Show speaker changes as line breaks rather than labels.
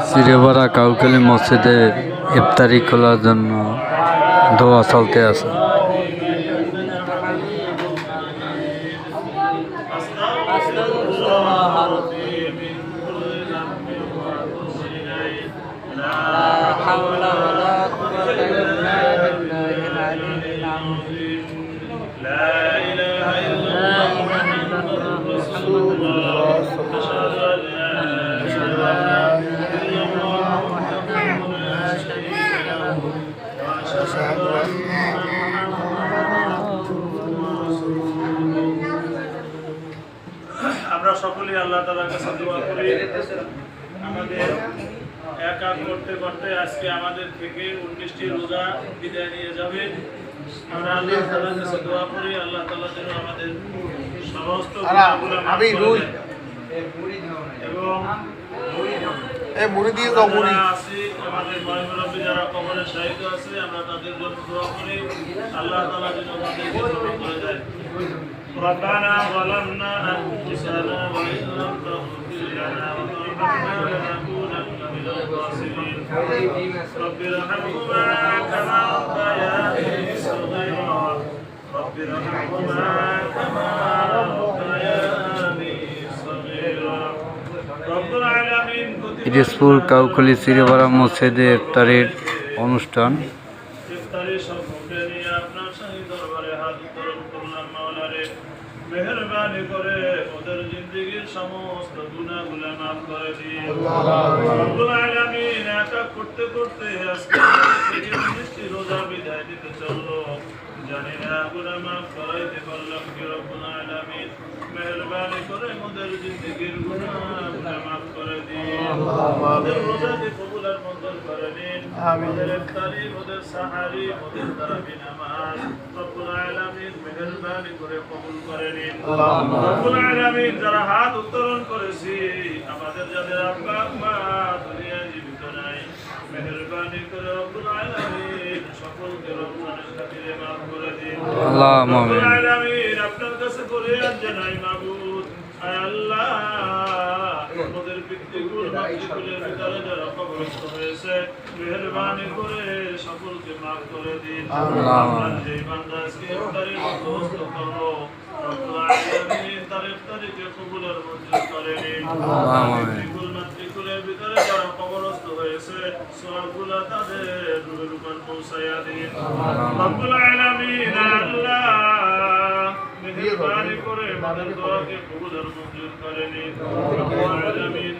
সিরেপাড়া কাউখালী মসজিদে ইফতারি খোলার জন্য দোয়া চলতে আছে।
আমরা সকলেই আল্লাহ তাআলার কাছে দোয়া করি, আমাদের এক এক করতে করতে আজকে আমাদের থেকে 19টি রোজা বিদায় নিয়ে যাবে। আমরা আল্লাহ তাআলার কাছে দোয়া করি, আল্লাহ তাআলা যেন আমাদের সমস্ত গুনাহগুলো মাফ করে দেন। এবং আমাদের ময়মুরব্বী যারা কবরে শাহীদ আছে, আমরা তাদের জন্য দোয়া করি, আল্লাহ তাআলা যেন আমাদেরকে ক্ষমা করে দেন। ربنا ظلمنا أنفسنا وإن لم تغفر لنا وترحمنا لنكونن من الخاسرين رب ارحمهما كما ربياني صغيرا رب ارحمهما كما ربياني صغيرا رب العالمين
পিরোজপুর কাউখালী সিরেপাড়া মসজিদে ইফতারের অনুষ্ঠান।
ইফতারের সম্পর্কে নিয়ে আপনার সাথে দরবারে হাত উত্তোলন করলাম। মাওলারে মেহেরবানি করে ওদের জিন্দেগীর সমস্ত গুনাহগুলো মাফ করে দিন। রব্বুল আলামিন একা করতে করতে আজকে থেকে 19টি রোজা বিদায় দিতে চললো, জানি না গুনাহ মাফ করাইতে পারলাম কি। রব্বুল আলামিন মেহেরবানি করে ওদের জিন্দেগীর গুনাহগুলো মাফ করে দিন। ওদের রোজাকে কবুল আর মঞ্জুর করে নিন। ওদের ইফতারি, ওদের সাহারি, ওদের তারাবি নামাজ রব্বুল আলামিন মেহেরবানি করে কবুল করে নিন। রব্বুল আলামিন যারা হাত উত্তোলন করেছি, আমাদের যাদের আব্বা আম্মা দুনিয়ায় জীবিত নাই, মেহেরবানি করে রব্বুল আলামিন সকলকে রমজানের খাতিরে মাফ করে দিন।
আল্লাহুম্মা আমিন।
রব্বুল আলামিন আপনার কাছে ফরিয়াদ জানাই মাবুদ, আয় আল্লাহ ওদের পিতৃকুল মাতৃকুলের ভিতরে যারা কবরস্থ হয়েছে, মেহেরবানি করে সকলকে মাফ করে দিন। আপনার যে বান্দা আজকে ইফতারের বন্দোবস্ত করলো, রব্বুল আলামিন তার ইফতারিকে কবুল আর মঞ্জুর করে নিন। পিতৃকুল মাতৃকুলের ভিতরে যারা কবরস্থ হয়েছে, সওয়াবগুলো তাদের রুহের উপর পৌঁছায়া দিন। রব্বুল আলামিন আল্লাহ মেহেরবানি করে আমাদের দোয়াকে কবুল আর মঞ্জুর করে নিন। রব্বুল আলামিন